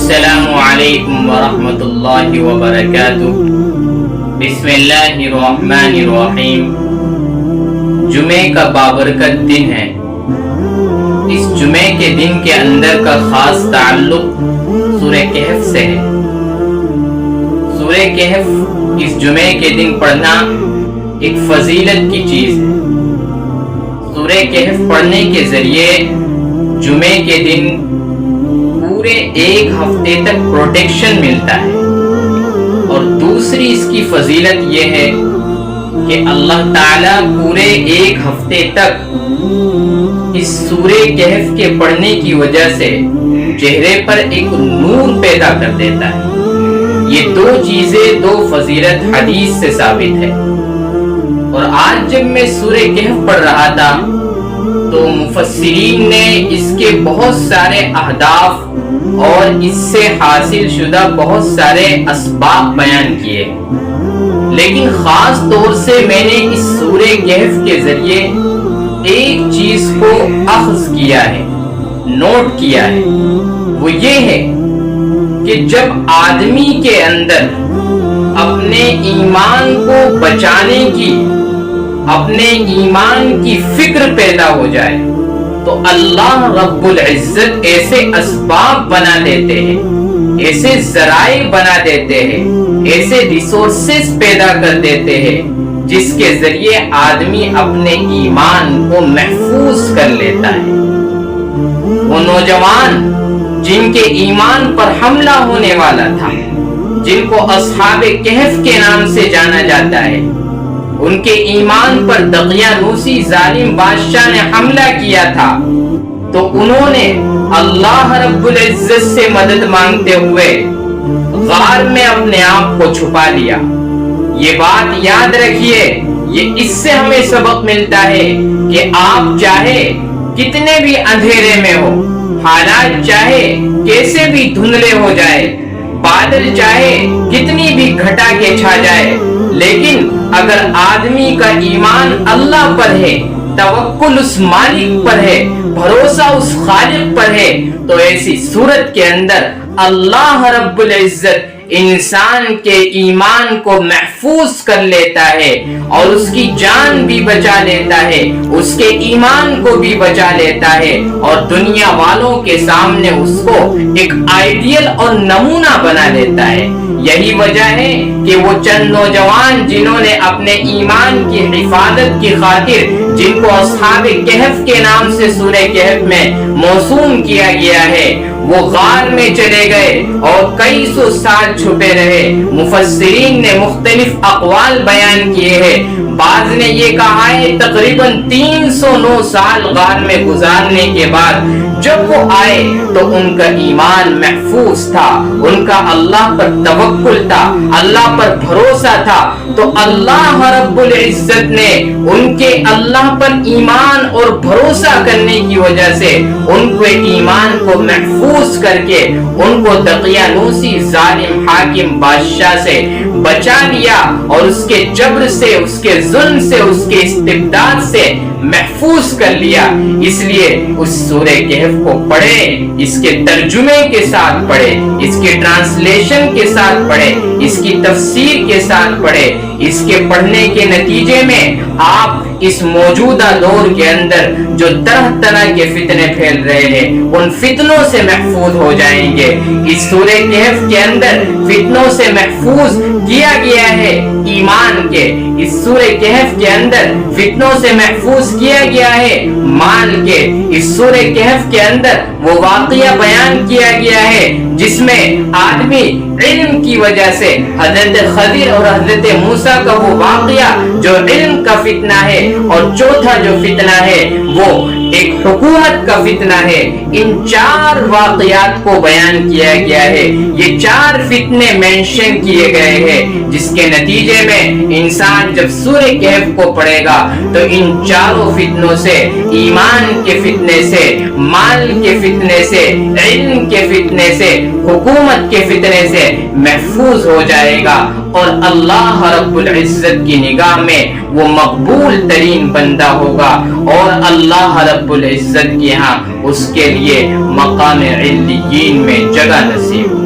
السلام علیکم ورحمۃ اللہ وبرکاتہ۔ بسم اللہ الرحمن الرحیم۔ جمعے کا بابرکت دن ہے۔ اس جمعے کے دن کے اندر کا خاص تعلق سورہ کہف سے ہے۔ سورہ کہف اس جمعے کے دن پڑھنا ایک فضیلت کی چیز ہے۔ سورہ کہف پڑھنے کے ذریعے جمعے کے دن پورے ایک ہفتے تک پروٹیکشن ملتا ہے، اور دوسری اس کی فضیلت یہ ہے کہ اللہ تعالیٰ پورے ایک ہفتے تک اس سورہ کہف کے پڑھنے کی وجہ سے چہرے پر ایک نور پیدا کر دیتا ہے۔ یہ دو چیزیں، دو فضیلت حدیث سے ثابت ہے۔ اور آج جب میں سورہ کہف پڑھ رہا تھا تو مفسرین نے اس کے بہت سارے اہداف اور اس سے حاصل شدہ بہت سارے اسباب بیان کیے، لیکن خاص طور سے میں نے اس سورہ کہف کے ذریعے ایک چیز کو اخذ کیا ہے، نوٹ کیا ہے۔ وہ یہ ہے کہ جب آدمی کے اندر اپنے ایمان کو بچانے کی، اپنے ایمان کی فکر پیدا ہو جائے تو اللہ رب العزت ایسے اسباب بنا دیتے ہیں، ایسے ذرائع بنا دیتے ہیں، ایسے ریسورسز پیدا کر دیتے ہیں جس کے ذریعے آدمی اپنے ایمان کو محفوظ کر لیتا ہے۔ وہ نوجوان جن کے ایمان پر حملہ ہونے والا تھا، جن کو اصحاب کہف کے نام سے جانا جاتا ہے، ان کے ایمان پر دقیانوسی ظالم بادشاہ نے حملہ کیا تھا، تو انہوں نے اللہ رب العزت سے مدد مانگتے ہوئے غار میں اپنے آپ کو چھپا لیا۔ یہ بات یاد رکھیے، یہ اس سے ہمیں سبق ملتا ہے کہ آپ چاہے کتنے بھی اندھیرے میں ہو، حالات چاہے کیسے بھی دھندلے ہو جائے، بادل چاہے کتنی بھی گھٹا کے چھا جائے، لیکن اگر آدمی کا ایمان اللہ پر ہے، توکل اس مالک پر ہے، بھروسہ اس خالق پر ہے، تو ایسی صورت کے اندر اللہ رب العزت انسان کے ایمان کو محفوظ کر لیتا ہے اور اس کی جان بھی بچا لیتا ہے، اس کے ایمان کو بھی بچا لیتا ہے، اور دنیا والوں کے سامنے اس کو ایک آئیڈیل اور نمونہ بنا دیتا ہے۔ یہی وجہ ہے کہ وہ چند نوجوان جنہوں نے اپنے ایمان کی حفاظت کی خاطر، جن کو اصحاب کہف کے نام سے سورہ کہف میں موسوم کیا گیا ہے، وہ غار میں چلے گئے اور کئی سو سال چھپے رہے۔ مفسرین نے مختلف اقوال بیان کیے ہیں۔ بعض نے یہ کہا ہے تقریباً 309 سال غار میں گزارنے کے بعد جب وہ آئے تو ان کا ایمان محفوظ تھا، ان کا اللہ پر توکل تھا، اللہ پر بھروسہ تھا، تو اللہ رب العزت نے ان کے اللہ پر ایمان اور بھروسہ کرنے کی وجہ سے ان کے ایمان کو محفوظ کر کے ان کو دقیانوسی ظالم حاکم بادشاہ سے بچا لیا، اور اس کے جبر سے، اس کے ظلم سے، اس کے استبداد سے محفوظ کر لیا۔ اس لیے اس سورہ کہف کو پڑھے، اس کے ترجمے کے ساتھ پڑھے، اس کے ٹرانسلیشن کے ساتھ پڑھے، اس کی تفسیر کے ساتھ پڑھے۔ اس کے پڑھنے کے نتیجے میں آپ اس موجودہ دور کے اندر جو طرح طرح کے فتنے پھیل رہے ہیں ان فتنوں سے محفوظ ہو جائیں گے۔ اس سورہ کہف کے اندر فتنوں سے محفوظ کیا گیا ہے ایمان کے، اس سورہ کہف کے اندر فتنوں سے محفوظ کیا گیا ہے مال کے، اس سورہ کہف کے اندر وہ واقعہ بیان کیا گیا ہے جس میں آدمی علم کی وجہ سے حضرت خضر اور حضرت موسیٰ کا وہ واقعہ جو علم کا فتنہ ہے، اور چوتھا جو فتنہ ہے وہ ایک حکومت کا فتنہ ہے۔ ان چار واقعات کو بیان کیا گیا ہے، یہ چار فتنے مینشن کیے گئے ہیں، جس کے نتیجے میں انسان جب سورہ کہف کو پڑھے گا تو ان چاروں فتنوں سے، ایمان کے فتنے سے، مال کے فتنے سے، علم کے فتنے سے، حکومت کے فتنے سے محفوظ ہو جائے گا اور اللہ رب العزت کی نگاہ میں وہ مقبول ترین بندہ ہوگا اور اللہ رب العزت کے ہاں اس کے لیے مقام علیین میں جگہ نصیب ہوگی۔